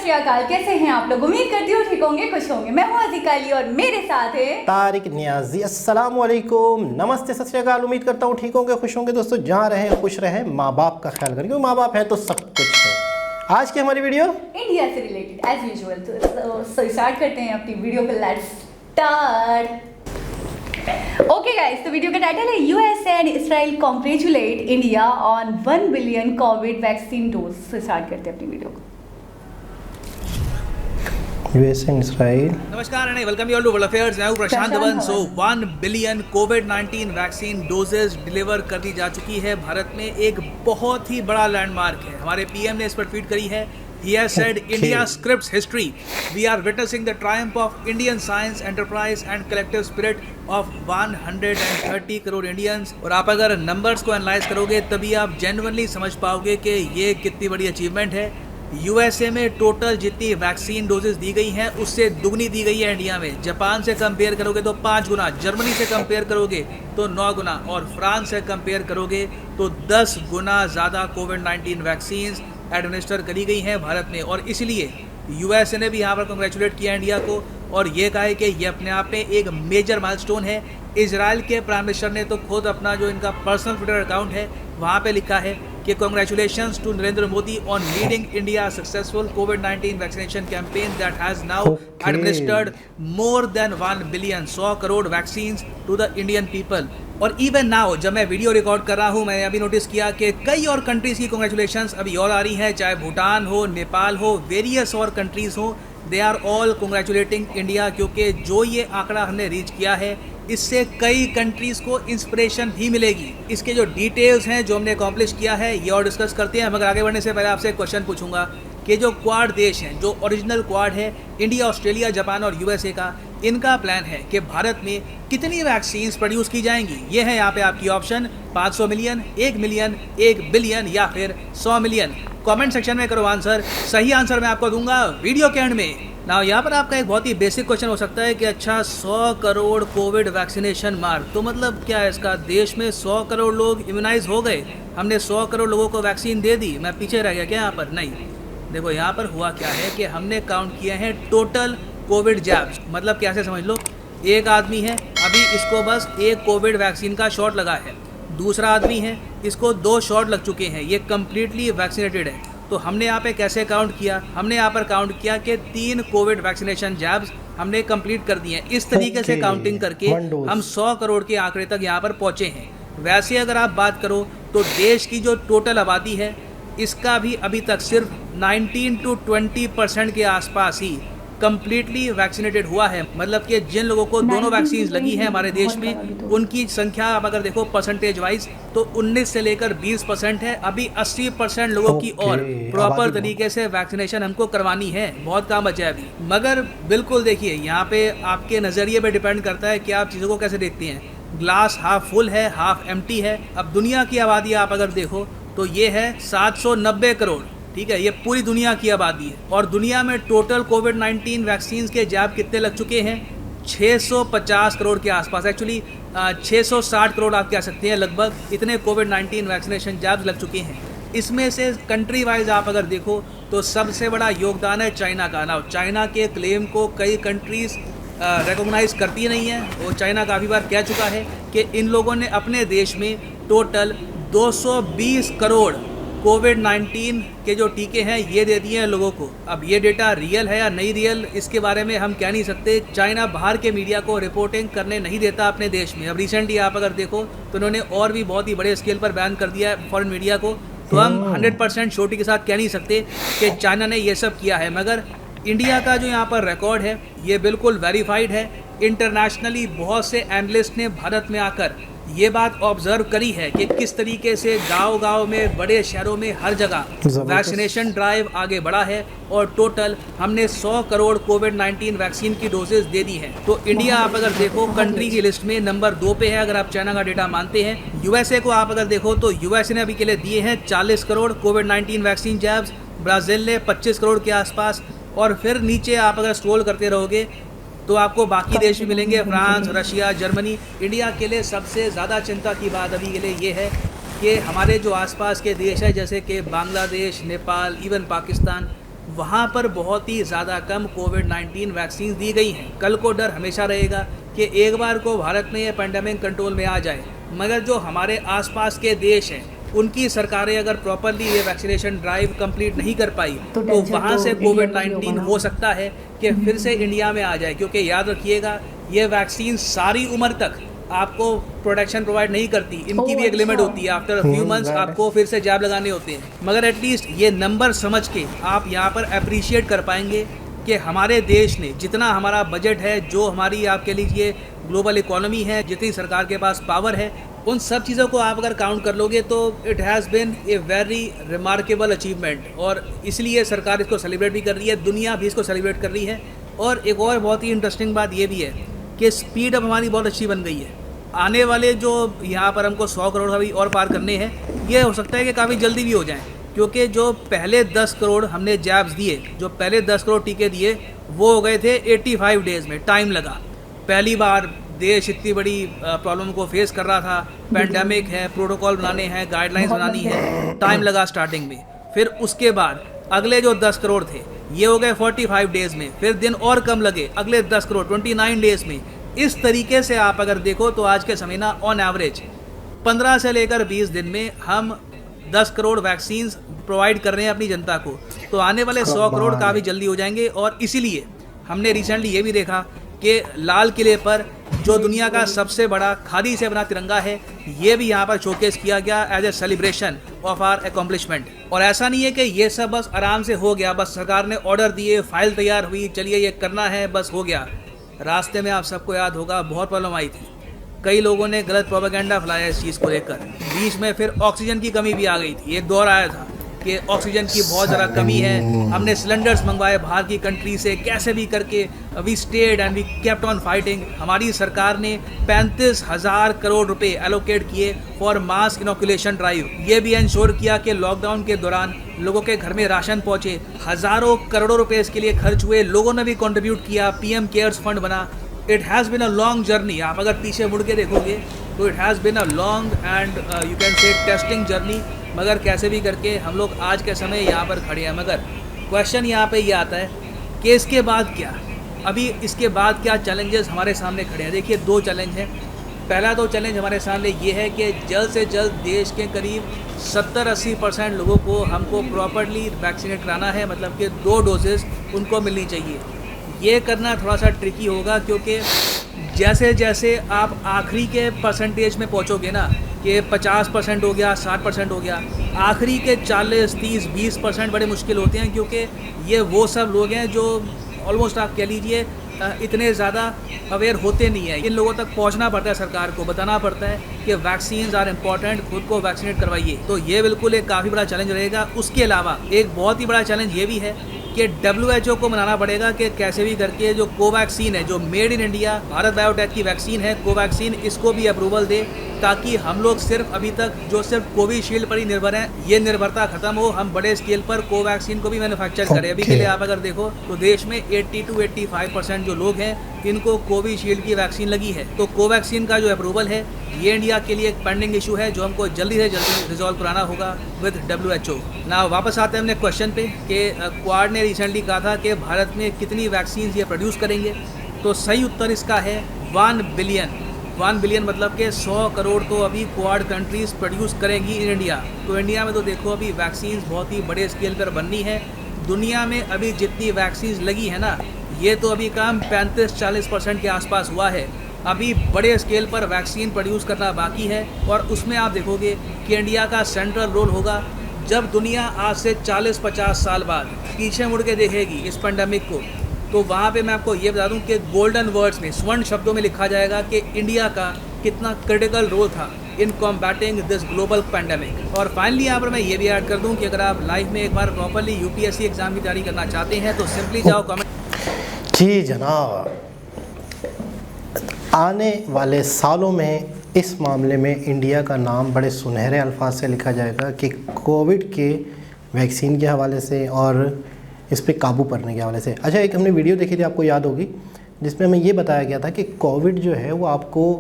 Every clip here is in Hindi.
श्री अकाल, कैसे हैं आप लोग? उम्मीद करती हूँ ठीक होंगे, खुश होंगे। मैं हूँ अज़ीज़ा अली और मेरे साथ है तारिक नियाजी। अस्सलाम वालेकुम, नमस्ते, सत श्री अकाल। उम्मीद करता हूँ ठीक होंगे, खुश होंगे। दोस्तों जहाँ रहें खुश रहें, माँ बाप का ख्याल करें, क्योंकि माँ बाप है तो सब कुछ है। आज की हमारी वीडियो इंडिया से रिलेटेड एज यूजुअल। तो स्टार्ट करते हैं अपनी वीडियो को। Let's start. ओके गाइस, तो वीडियो का टाइटल है US and Israel congratulate India on 1 billion covid vaccine dose. से स्टार्ट करते हैं अपनी वीडियो को। US and Israel. नमस्कार and welcome you all to world affairs. मैं हूं प्रशांत धवन। सो 1 बिलियन कोविड-19 वैक्सीन डोजेज डिलीवर कर दी जा चुकी है। भारत में एक बहुत ही बड़ा लैंडमार्क है। हमारे पीएम ने इस पर ट्वीट करी है। He has said India scripts history. We are witnessing the triumph of Indian science, enterprise and collective spirit of 130 crore Indians. और आप अगर नंबर्स को एनालाइज करोगे तभी आप जेन्युइनली समझ पाओगे कि ये कितनी बड़ी अचीवमेंट है। यूएसए में टोटल जितनी वैक्सीन डोजेस दी गई हैं उससे दुगनी दी गई है इंडिया में। जापान से कंपेयर करोगे तो 5 गुना, जर्मनी से कंपेयर करोगे तो 9 गुना और फ्रांस से कंपेयर करोगे तो 10 गुना ज़्यादा कोविड-19 वैक्सीन्स एडमिनिस्टर करी गई हैं भारत में। और इसलिए यूएसए ने भी यहाँ पर कंग्रेचुलेट किया इंडिया को और ये कहा है कि ये अपने आप में एक मेजर माइलस्टोन है। इजराइल के प्राइम मिनिस्टर ने तो खुद अपना जो इनका पर्सनल ट्विटर अकाउंट है वहाँ पे लिखा है कि congratulations to Narendra Modi on leading India successful कोविड-19 vaccination campaign that has now administered more than 1 billion 100 crore vaccines to the Indian people. और इवन नाउ जब मैं वीडियो रिकॉर्ड कर रहा हूँ मैंने अभी नोटिस किया कि कई और कंट्रीज़ की कांग्रेचुलेशंस अभी और आ रही हैं, चाहे भूटान हो, नेपाल हो, वेरियस और कंट्रीज़ हो। They are all congratulating India, क्योंकि जो ये आंकड़ा हमने रीच किया है इससे कई कंट्रीज़ को इंस्पिरेशन भी मिलेगी। इसके जो डिटेल्स हैं जो हमने अकॉम्प्लिश किया है ये और डिस्कस करते हैं। मगर आगे बढ़ने से पहले आपसे एक क्वेश्चन पूछूंगा कि जो क्वाड देश हैं, जो ओरिजिनल क्वाड है इंडिया, ऑस्ट्रेलिया, जापान और यूएसए का, इनका प्लान है कि भारत में कितनी वैक्सीन्स प्रोड्यूस की जाएंगी। ये है यहाँ पे आपकी ऑप्शन 500 मिलियन, 1 मिलियन, 1 बिलियन या फिर 100 मिलियन। कमेंट सेक्शन में करो आंसर। सही आंसर मैं आपको दूंगा वीडियो के एंड में। ना यहाँ पर आपका एक बहुत ही बेसिक क्वेश्चन हो सकता है कि अच्छा 100 करोड़ कोविड वैक्सीनेशन मार्क, तो मतलब क्या है इसका? देश में 100 करोड़ लोग इम्यूनाइज हो गए, हमने 100 करोड़ लोगों को वैक्सीन दे दी, मैं पीछे रह गया क्या यहाँ पर? नहीं, देखो यहाँ पर हुआ क्या है कि हमने काउंट किए हैं टोटल कोविड जैब्स। मतलब कैसे समझ लो, एक आदमी है अभी इसको बस एक कोविड वैक्सीन का शॉट लगा है, दूसरा आदमी है इसको 2 शॉट लग चुके हैं, ये कम्प्लीटली वैक्सीनेटेड है। तो हमने यहाँ पे कैसे काउंट किया? हमने यहाँ पर काउंट किया कि 3 कोविड वैक्सीनेशन जैब्स हमने कंप्लीट कर दिए हैं। इस तरीके से काउंटिंग करके हम 100 करोड़ के आंकड़े तक यहाँ पर पहुँचे हैं। वैसे अगर आप बात करो तो देश की जो टोटल आबादी है इसका भी अभी तक सिर्फ 19 to 20% के आसपास ही कम्प्लीटली वैक्सीनेटेड हुआ है। मतलब कि जिन लोगों को दोनों वैक्सीन लगी हैं हमारे देश में उनकी संख्या आप अगर देखो परसेंटेज वाइज तो 19 से लेकर 20% है। अभी 80% लोगों की और प्रॉपर तरीके से वैक्सीनेशन हमको करवानी है, बहुत काम बचा है अभी। मगर बिल्कुल देखिए यहाँ पे आपके नज़रिए पे डिपेंड करता है कि आप चीज़ों को कैसे देखते हैं। ग्लास हाफ फुल है, हाफ एम्प्टी है। अब दुनिया की आबादी आप अगर देखो तो ये है 790 करोड़, ठीक है, ये पूरी दुनिया की आबादी है। और दुनिया में टोटल कोविड-19 वैक्सीन के जैब कितने लग चुके हैं? 650 करोड़ के आसपास, एक्चुअली 660 करोड़ आप कह सकते हैं लगभग, इतने कोविड-19 वैक्सीनेशन जैब्स लग चुके हैं। इसमें से कंट्री वाइज आप अगर देखो तो सबसे बड़ा योगदान है चाइना का। ना चाइना के क्लेम को कई कंट्रीज़ रिकॉग्नाइज करती नहीं है। और चाइना काफ़ी बार कह चुका है कि इन लोगों ने अपने देश में टोटल 220 करोड़ कोविड-19 के जो टीके हैं ये दे दिए हैं लोगों को। अब ये डेटा रियल है या नहीं रियल इसके बारे में हम कह नहीं सकते। चाइना बाहर के मीडिया को रिपोर्टिंग करने नहीं देता अपने देश में। अब रिसेंटली आप अगर देखो तो उन्होंने और भी बहुत ही बड़े स्केल पर बैन कर दिया है फॉरेन मीडिया को। तो हम 100% श्योरिटी के साथ कह नहीं सकते कि चाइना ने ये सब किया है। मगर इंडिया का जो यहाँ पर रिकॉर्ड है ये बिल्कुल वेरीफाइड है। इंटरनेशनली बहुत से एनालिस्ट ने भारत में आकर ये बात ऑब्जर्व करी है कि किस तरीके से गांव-गांव में, बड़े शहरों में, हर जगह वैक्सीनेशन ड्राइव आगे बढ़ा है। और टोटल हमने 100 करोड़ कोविड-19 वैक्सीन की डोजेज दे दी हैं। तो इंडिया आप अगर देखो कंट्री की लिस्ट में नंबर 2 पे है अगर आप चाइना का डेटा मानते हैं। यूएसए को आप अगर देखो तो यूएसए ने अभी के लिए दिए हैं 40 करोड़ कोविड-19 वैक्सीन जैब्स, ब्राज़ील ने 25 करोड़ के आसपास। और फिर नीचे आप अगर स्क्रॉल करते रहोगे तो आपको बाकी देश भी मिलेंगे, फ्रांस, रशिया, जर्मनी। इंडिया के लिए सबसे ज़्यादा चिंता की बात अभी के लिए ये है कि हमारे जो आसपास के देश हैं जैसे कि बांग्लादेश, नेपाल, इवन पाकिस्तान, वहाँ पर बहुत ही ज़्यादा कम कोविड-19 वैक्सीन दी गई हैं। कल को डर हमेशा रहेगा कि एक बार को भारत में ये पेंडेमिक कंट्रोल में आ जाए, मगर जो हमारे आसपास के देश हैं उनकी सरकारें अगर प्रॉपरली ये वैक्सीनेशन ड्राइव कंप्लीट नहीं कर पाई तो वहाँ से कोविड-19 हो सकता है कि फिर से इंडिया में आ जाए। क्योंकि याद रखिएगा, ये वैक्सीन सारी उम्र तक आपको प्रोटेक्शन प्रोवाइड नहीं करती, इनकी भी एक लिमिट होती है। आफ्टर फ्यू मंथ्स आपको फिर से जैब लगाने होते हैं, मगर एटलीस्ट ये नंबर समझ के आप यहाँ पर अप्रिशिएट कर पाएंगे कि हमारे देश ने जितना हमारा बजट है, जो हमारी आप कह लीजिए ग्लोबल इकोनॉमी है, जितनी सरकार के पास पावर है, उन सब चीज़ों को आप अगर काउंट कर लोगे तो it has been a very remarkable achievement. और इसलिए सरकार इसको सेलिब्रेट भी कर रही है, दुनिया भी इसको सेलिब्रेट कर रही है। और एक और बहुत ही इंटरेस्टिंग बात ये भी है कि स्पीड अब हमारी बहुत अच्छी बन गई है। आने वाले जो यहाँ पर हमको 100 करोड़ अभी और पार करने हैं, ये हो सकता है कि काफ़ी जल्दी भी हो जाएं, क्योंकि जो पहले 10 करोड़ हमने जैब्स दिए, जो पहले 10 करोड़ टीके दिए, वो हो गए थे 85 डेज़ में। टाइम लगा, पहली बार देश इतनी बड़ी प्रॉब्लम को फेस कर रहा था, पेंडेमिक है, प्रोटोकॉल बनाने हैं, गाइडलाइंस बनानी है, टाइम लगा स्टार्टिंग में। फिर उसके बाद अगले जो 10 करोड़ थे ये हो गए 45 डेज़ में, फिर दिन और कम लगे, अगले 10 करोड़ 29 डेज़ में। इस तरीके से आप अगर देखो तो आज के समय ना ऑन एवरेज 15 से लेकर 20 दिन में हम 10 करोड़ वैक्सीन प्रोवाइड कर रहे हैं अपनी जनता को। तो आने वाले 100 करोड़ काफ़ी जल्दी हो जाएंगे। और इसीलिए हमने रिसेंटली ये भी देखा कि लाल किले पर जो दुनिया का सबसे बड़ा खादी से बना तिरंगा है, ये भी यहाँ पर शोकेस किया गया as a celebration of our accomplishment. और ऐसा नहीं है कि ये सब बस आराम से हो गया, बस सरकार ने ऑर्डर दिए, फाइल तैयार हुई, चलिए ये करना है, बस हो गया। रास्ते में आप सबको याद होगा बहुत प्रॉब्लम आई थी, कई लोगों ने गलत प्रोपेगेंडा फैलाया इस चीज़ को लेकर। बीच में फिर ऑक्सीजन की कमी भी आ गई थी, एक दौर आया था कि ऑक्सीजन की बहुत ज़्यादा कमी है, हमने सिलेंडर्स मंगवाए बाहर की कंट्री से, कैसे भी करके we stayed and we kept on fighting. हमारी सरकार ने 35,000 करोड़ रुपए एलोकेट किए फॉर मास इनोकुलेशन ड्राइव। ये भी इंश्योर किया कि लॉकडाउन के दौरान लोगों के घर में राशन पहुँचे, हज़ारों करोड़ों रुपए इसके लिए खर्च हुए, लोगों ने भी कंट्रीब्यूट किया, पीएम केयर्स फंड बना। It has been a long journey. आप अगर पीछे मुड़ के देखोगे तो it has been a long and you can say testing journey, मगर कैसे भी करके हम लोग आज के समय यहाँ पर खड़े हैं। मगर क्वेश्चन यहाँ पे ये आता है कि इसके बाद क्या, अभी इसके बाद क्या चैलेंजेस हमारे सामने खड़े हैं। देखिए, 2 चैलेंज हैं। पहला तो चैलेंज हमारे सामने ये है कि जल्द से जल्द देश के करीब 70-80% लोगों को हमको प्रॉपरली वैक्सीनेट कराना है, मतलब कि 2 डोजेस उनको मिलनी चाहिए। ये करना थोड़ा सा ट्रिकी होगा, क्योंकि जैसे जैसे आप आखिरी के परसेंटेज में पहुंचोगे ना कि 50% हो गया, 60% हो गया, आखिरी के 40, 30, 20% बड़े मुश्किल होते हैं, क्योंकि ये वो सब लोग हैं जो ऑलमोस्ट आप कह लीजिए इतने ज़्यादा अवेयर होते नहीं है। इन लोगों तक पहुंचना पड़ता है, सरकार को बताना पड़ता है कि वैक्सीन्स आर इम्पॉर्टेंट, खुद को वैक्सीनेट करवाइए। तो ये बिल्कुल एक काफ़ी बड़ा चैलेंज रहेगा। उसके अलावा एक बहुत ही बड़ा चैलेंज ये भी है कि WHO को मनाना पड़ेगा कि कैसे भी करके जो कोवैक्सीन है, जो made in India Bharat biotech की वैक्सीन है कोवैक्सीन, इसको भी अप्रूवल दे, ताकि हम लोग सिर्फ अभी तक जो सिर्फ कोविशील्ड पर ही निर्भर हैं, ये निर्भरता खत्म हो, हम बड़े स्केल पर कोवैक्सीन को भी मैन्युफैक्चर करें। अभी के लिए आप अगर देखो तो देश में 80-85% जो लोग हैं इनको कोविशील्ड की वैक्सीन लगी है। तो कोवैक्सीन का जो अप्रूवल है ये इंडिया के लिए एक पेंडिंग इशू है, जो हमको जल्दी से जल्दी रिजॉल्व कराना होगा विद WHO। ना वापस आते हैं अपने क्वेश्चन पे कि क्वाड ने रिसेंटली कहा था कि भारत में कितनी वैक्सीन ये प्रोड्यूस करेंगे। तो सही उत्तर इसका है 1 बिलियन। 1 बिलियन मतलब कि 100 करोड़ तो अभी क्वाड कंट्रीज़ प्रोड्यूस करेंगी इन इंडिया। तो इंडिया में तो देखो अभी वैक्सीन बहुत ही बड़े स्केल पर बननी है। दुनिया में अभी जितनी वैक्सीन लगी है ना, ये तो अभी काम 35-40% के आसपास हुआ है। अभी बड़े स्केल पर वैक्सीन प्रोड्यूस करना बाकी है। और उसमें आप देखोगे कि इंडिया का सेंट्रल रोल होगा। जब दुनिया आज से 40-50 साल बाद पीछे मुड़ के देखेगी इस पेंडेमिक को, तो वहाँ पे मैं आपको ये बता दूँ कि गोल्डन वर्ड्स में, स्वर्ण शब्दों में लिखा जाएगा कि इंडिया का कितना क्रिटिकल रोल था इन कॉम्बैटिंग दिस ग्लोबल पेंडेमिक। और फाइनली यहाँ पर मैं ये भी ऐड कर दूँ कि अगर आप लाइफ में एक बार प्रॉपरली UPSC एग्ज़ाम की तैयारी करना चाहते हैं तो सिंपली जाओ कमेंट। जी जनाब, आने वाले सालों में इस मामले में इंडिया का नाम बड़े सुनहरे अल्फाज से लिखा जाएगा कि कोविड के वैक्सीन के हवाले से और इस पे काबू पाने के हवाले से। अच्छा, एक हमने वीडियो देखी थी, आपको याद होगी, जिसमें हमें ये बताया गया था कि कोविड जो है वो आपको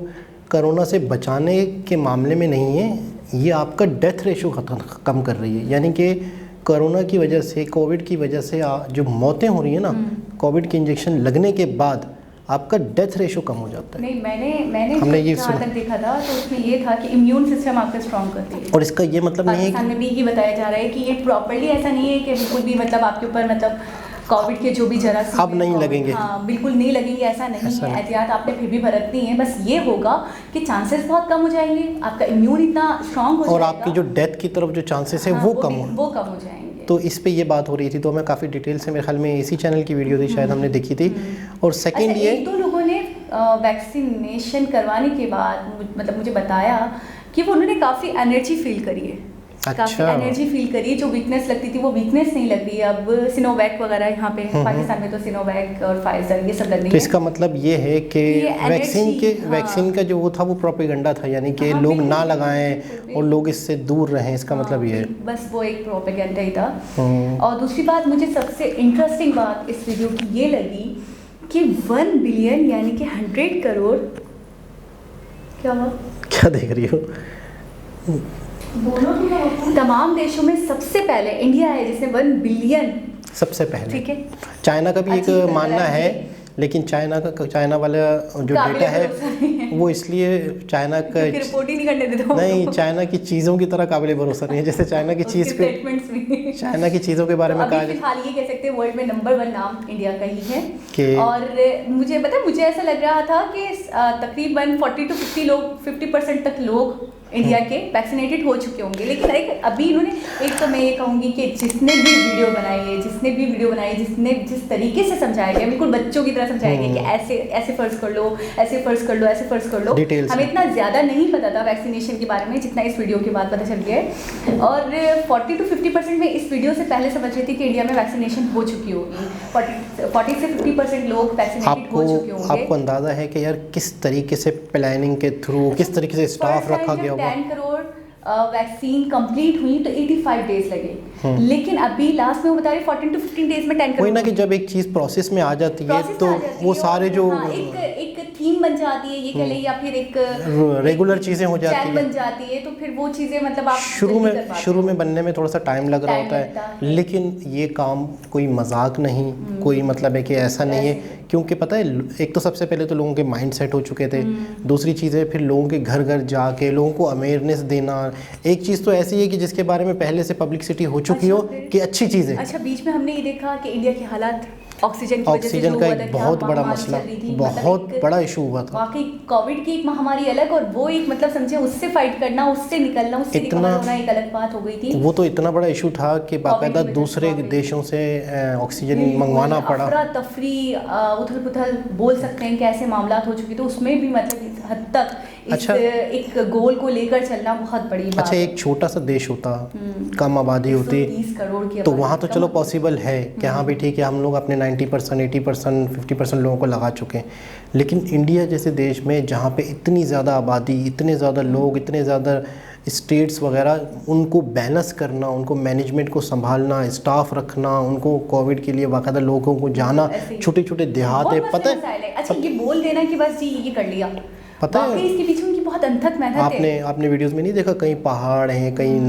कोरोना से बचाने के मामले में नहीं है, ये आपका डेथ रेशो कम कर रही है। यानी कि कोरोना की वजह से, कोविड की वजह से जो मौतें हो रही हैं ना, कोविड के इंजेक्शन लगने के बाद आपका डेथ रेशो कम हो जाता है। नहीं, मैंने हमने ये जहाँ तक देखा था तो उसमें ये था कि इम्यून सिस्टम आपका स्ट्रॉन्ग करती है। और इसका ये मतलब नहीं है पाकिस्तान में भी ये बताया जा रहा है कि ये प्रॉपर्ली ऐसा नहीं है कि बिल्कुल भी मतलब आपके ऊपर मतलब कोविड के जो भी जरासीम अब नहीं लगेंगे। हाँ, बिल्कुल नहीं लगेंगे, ऐसा नहीं है। एहतियात आपने फिर भी बरतनी है। बस ये होगा कि चांसेस बहुत कम हो जाएंगे, आपका इम्यून इतना स्ट्रॉन्ग हो और जाएगा आपकी जो डेथ की तरफ जो चांसेस है हाँ, वो भी- कम वो कम हो जाएंगे। तो इस पे ये बात हो रही थी, तो मैं काफ़ी डिटेल से, मेरे ख्याल में इसी चैनल की वीडियो थी शायद, हमने देखी थी। और सेकंड अच्छा, ये एक दो लोगों ने वैक्सीनेशन करवाने के बाद मतलब मुझे बताया कि वो उन्होंने काफ़ी एनर्जी फील करी है। काफ़ी अच्छा। एनर्जी फील करी है, जो वीकनेस लगती थी वो वीकनेस नहीं लग रही है अब। सिनोवैक वगैरह यहाँ पे पाकिस्तान में तो सिनोवैक और फाइजर ये सब लग रही तो है। इसका मतलब ये है कि ये energy, हाँ। वैक्सीन का जो वो था वो प्रोपेगेंडा था, यानी कि हाँ, लोग बिल्कुल, ना लगाएं बिल्कुल, और लोग इससे दूर रहें, इसका हाँ, मतलब ये है। बस वो एक प्रोपेगेंडा ही था। हम्म। और दूसरी बात मुझे सबसे इंटरेस्टिंग बात इस वीडियो की ये लगी कि 1 बिलियन यानी कि 100 करोड़, क्या हुआ? क्या देख रही हो? तमाम देशों में सबसे पहले इंडिया है जिसने 1 बिलियन, सबसे पहले ठीक है, चाइना का भी एक अच्छी तरह मानना है, लेकिन चाइना वाला जो काबिले डेटा है भरोसा नहीं है। वो इसलिए चाइना का क्योंकि रिपोर्ट ही नहीं करने देते वो नहीं, लोग। चाइना की चीज़ों की तरह काबिले भरोसा नहीं है, जैसे चाइना की उसके चीज़ पे, statements भी। चाइना की चीज़ों के बारे में तो कहा अभी फिलहाल ये कह सकते हैं वर्ल्ड में नंबर 1 नाम इंडिया का ही है। कि- और मुझे पता है, मुझे ऐसा लग रहा था कि तकरीबन 40 to 50 लोग 50% तक लोग इंडिया के वैक्सीनेटेड हो चुके होंगे। लेकिन अभी इन्होंने, एक तो मैं ये कहूँगी कि जिसने भी वीडियो बनाई, जिसने जिस तरीके से समझाया गया, बिल्कुल बच्चों की तरह समझाया गया कि ऐसे ऐसे फर्ज कर लो, ऐसे फर्ज कर लो, ऐसे फर्ज कर लो। Details हमें में। इतना ज़्यादा नहीं पता था वैक्सीनेशन के बारे में जितना इस वीडियो के बाद पता चल गया है। और 40 to 50% में इस वीडियो से पहले समझ रही थी कि इंडिया में वैक्सीनेशन हो चुकी होगी। 40 से 50% लोग वैक्सीनेटेड हो चुके होंगे। आपको अंदाज़ा है कि यार किस तरीके से प्लानिंग के थ्रू, किस तरीके से स्टाफ रखा गया होगा? 10 करोड़ वैक्सीन कंप्लीट हुई तो 85 डेज लगे, लेकिन अभी लास्ट में वो बता रही 14 to 15 डेज में 10 करोड़। वही ना कि जब एक चीज़ प्रोसेस में आ जाती है तो वो सारे जो एक थीम बन जाती है, ये कह लें, या फिर एक रेगुलर चीज़ें हो जाती चैन है, बन जाती है, तो फिर वो चीज़ें मतलब आप शुरू में बनने में थोड़ा सा टाइम लग रहा टाइम होता लगता है, लेकिन ये काम कोई मजाक नहीं, कोई मतलब है कि ऐसा नहीं है, क्योंकि पता है एक तो सबसे पहले तो लोगों के माइंड सेट हो चुके थे, दूसरी चीज़ है फिर लोगों के घर घर जाके लोगों को अवेयरनेस देना। एक चीज़ तो ऐसी है कि जिसके बारे में पहले से पब्लिसिटी हो चुकी हो कि अच्छी चीज़ है। अच्छा, बीच में हमने ये देखा कि इंडिया के हालात ऑक्सीजन की वजह से जो का हुआ एक था, क्या बहुत बड़ा महामारी मसला, चल रही थी, बहुत मतलब एक बड़ा इशू हुआ था। वाकई कोविड की एक महामारी अलग, और वो एक मतलब समझे उससे फाइट करना, उससे निकलना, उससे रिकवर होना एक अलग बात हो गई थी। वो तो इतना बड़ा इशू था कि बाकायदा की वजह से दूसरे वाकई। देशों से ऑक्सीजन मंगवाना पड़ा। अफरा तफरी, उथल पुथल बोल सकते हैं कि ऐसे मामला हो चुके थे, उसमें भी मतलब इस हद तक अच्छा। एक गोल को लेकर चलना बहुत बड़ी बात अच्छा, है। एक छोटा सा देश होता, कम आबादी होती, 130 करोड़ की तो आबादी, वहाँ तो कम चलो आबादी। पॉसिबल है कि हाँ भी ठीक है, हम लोग अपने 90%, 80%, 50% लोगों को लगा चुके हैं। लेकिन इंडिया जैसे देश में जहाँ पे इतनी ज़्यादा आबादी, इतने ज़्यादा लोग, इतने ज़्यादा स्टेट्स वगैरह, उनको बैलेंस करना, उनको मैनेजमेंट को संभालना, स्टाफ रखना, उनको कोविड के लिए बाकायदा लोगों को जाना, ऐसे ही। छोटे छोटे देहात है, बहुत पता मसले मसाइल है। अच्छा, ये बोल देना कि बस जी ये कर लिया, पता है, वाकई इसके पीछे उनकी बहुत अनथक मेहनत है। आपने वीडियोस में नहीं देखा, कहीं पहाड़ हैं, कहीं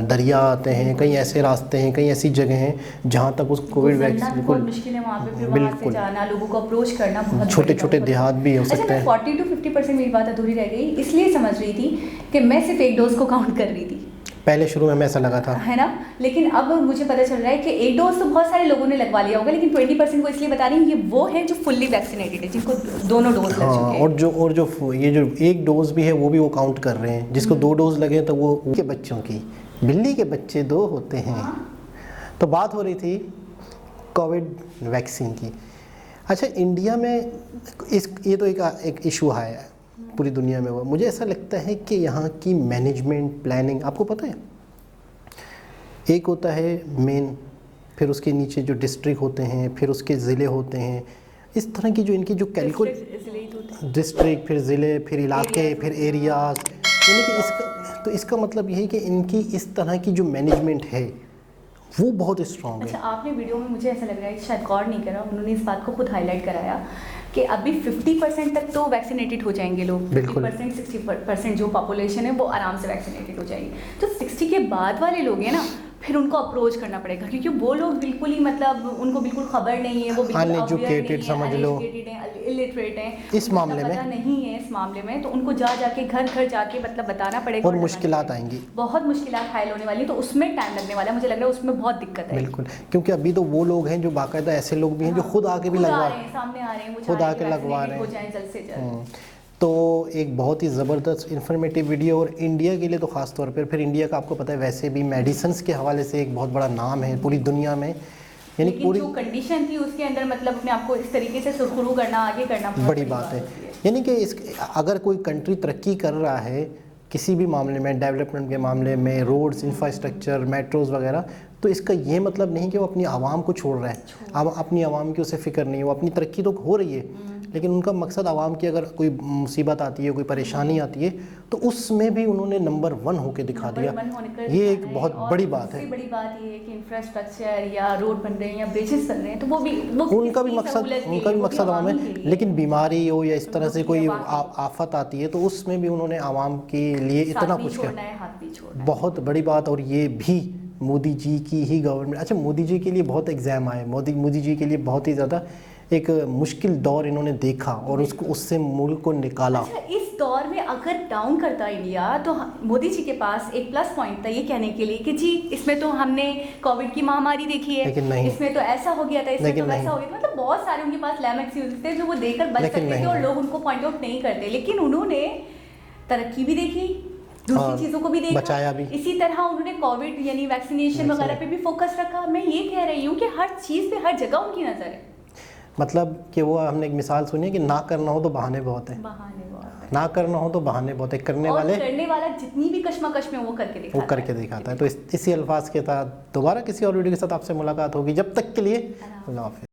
दरिया आते हैं, कहीं ऐसे रास्ते हैं, कहीं ऐसी जगह हैं जहाँ तक उस कोविड गुजरना वैक्सीन बहुत मुश्किल है वहाँ पे, फिर वहाँ से बिल्कुल जाना, लोगों को अप्रोच करना बहुत छोटे बड़ी छोटे बात देहात भी हो अच्छा, सकते मैं हैं। 40 to 50% मेरी बात अधूरी रह गई, इसलिए समझ रही थी कि मैं सिर्फ एक डोज को काउंट कर रही थी, पहले शुरू में ऐसा लगा था, है ना। लेकिन अब मुझे पता चल रहा है कि एक डोज तो बहुत सारे लोगों ने लगवा लिया होगा, लेकिन 20% को इसलिए बता रही हूँ, ये वो है जो फुल्ली वैक्सीनेटेड है, जिनको दोनों डोज लग हाँ, चुके हैं। और जो ये जो एक डोज भी है वो भी वो काउंट कर रहे हैं, जिसको 2 डोज लगे तो वो के बच्चों की, बिल्ली के बच्चे 2 होते हैं। तो बात हो रही थी कोविड वैक्सीन की। अच्छा, इंडिया में ये तो एक इशू है पूरी दुनिया में। हुआ, मुझे ऐसा लगता है कि यहाँ की मैनेजमेंट प्लानिंग, आपको पता है, एक होता है मेन, फिर उसके नीचे जो डिस्ट्रिक्ट होते हैं, फिर उसके ज़िले होते हैं, इस तरह की जो इनकी जो डिस्ट्रिक्ट, फिर ज़िले, फिर इलाके, फिर एरियाज, यानी कि इसका मतलब ये है कि इनकी इस तरह की जो मैनेजमेंट है वो बहुत स्ट्रॉन्ग है। अच्छा, आपने वीडियो में, मुझे ऐसा लग रहा है शायद गौर नहीं करा, उन्होंने इस बात को खुद हाईलाइट कराया कि अभी 50% तक तो वैक्सीनेटेड हो जाएंगे लोग, 50% 60% जो पॉपुलेशन है वो आराम से वैक्सीनेटेड हो जाएगी। तो 60 के बाद वाले लोग हैं ना, फिर उनको अप्रोच करना पड़ेगा, क्योंकि वो लोग बिल्कुल ही मतलब उनको बिल्कुल खबर नहीं है, वो बिल्कुल Uneducated समझ लो, इलिटरेट हैं इस मामले में पता नहीं है इस मामले में, तो उनको जाके घर घर जाके मतलब बताना पड़ेगा और मुश्किलात आएंगी, बहुत मुश्किलात हाइल होने वाली, तो उसमें टाइम लगने वाला है, मुझे लग रहा है उसमें बहुत दिक्कत है। बिल्कुल, क्योंकि अभी तो वो लोग हैं जो बाकायदा ऐसे लोग भी हैं जो खुद आके भी लगवा रहे हैं, सामने आ रहे हैं, वो खुद चाह आके लगवा रहे हो हैं। जाए जल्द से जल्द। तो एक बहुत ही ज़बरदस्त इन्फॉर्मेटिव वीडियो, और इंडिया के लिए तो ख़ास तौर पर, फिर इंडिया का आपको पता है वैसे भी मेडिसिन्स के हवाले से एक बहुत बड़ा नाम है पूरी दुनिया में, यानी लेकिन पूरी जो कंडीशन थी उसके अंदर मतलब अपने आपको इस तरीके से सुरखुरू करना, आगे करना बहुत बड़ी बात है। यानी कि इस अगर कोई कंट्री तरक्की कर रहा है किसी भी मामले में, डेवलपमेंट के मामले में, रोड्स, इंफ्रास्ट्रक्चर, मेट्रोज़ वगैरह, तो इसका ये मतलब नहीं कि वो अपनी आवाम को छोड़ रहा है। अब अपनी आवाम की उसे फ़िक्र नहीं है, वो अपनी तरक्की तो हो रही है, लेकिन उनका मकसद आवाम की अगर कोई मुसीबत आती है, कोई परेशानी आती है, तो उसमें भी उन्होंने नंबर 1 होकर दिखा दिया। ये एक बहुत बड़ी बात है। बड़ी बात ये है कि इंफ्रास्ट्रक्चर या रोड बन रहे हैं या ब्रिजेस बन रहे हैं, तो वो भी उनका भी मकसद आवाम है, लेकिन बीमारी हो या इस तरह से कोई आफत आती है, तो उसमें भी उन्होंने आवाम के लिए इतना कुछ किया, बहुत बड़ी बात। और ये भी मोदी जी की ही गवर्नमेंट, अच्छा मोदी जी के लिए बहुत एग्ज़ाम आए, मोदी जी के लिए बहुत ही ज़्यादा एक मुश्किल दौर इन्होंने देखा और उसको उससे मुल्क को निकाला। अच्छा, इस दौर में अगर डाउन करता इंडिया, तो मोदी जी के पास एक प्लस पॉइंट था ये कहने के लिए कि जी इसमें तो हमने कोविड की महामारी देखी है, लेकिन नहीं, इसमें तो ऐसा हो गया था, इसमें तो वैसा हो गया था, मतलब बहुत सारे उनके पास लैम एक्सक्यूज थे जो वो देकर बच सकते थे और लोग उनको पॉइंट आउट नहीं करते, लेकिन उन्होंने तरक्की भी देखी, दूसरी चीज़ों को भी देखा, बचाया भी। इसी तरह उन्होंने कोविड यानी वैक्सीनेशन वगैरह पे भी फोकस रखा। मैं ये कह रही हूँ कि हर चीज़ पे हर जगह उनकी नज़र है। मतलब कि वो हमने एक मिसाल सुनी है कि ना करना हो तो बहाने बहुत है, ना करना हो तो बहाने बहुत है, करने वाला जितनी भी कश्मकश में वो करके दिखाता है। तो इसी अल्फाज के साथ दोबारा किसी और वीडियो के साथ आपसे मुलाकात होगी, जब तक के लिए अल्लाह हाफ़िज़।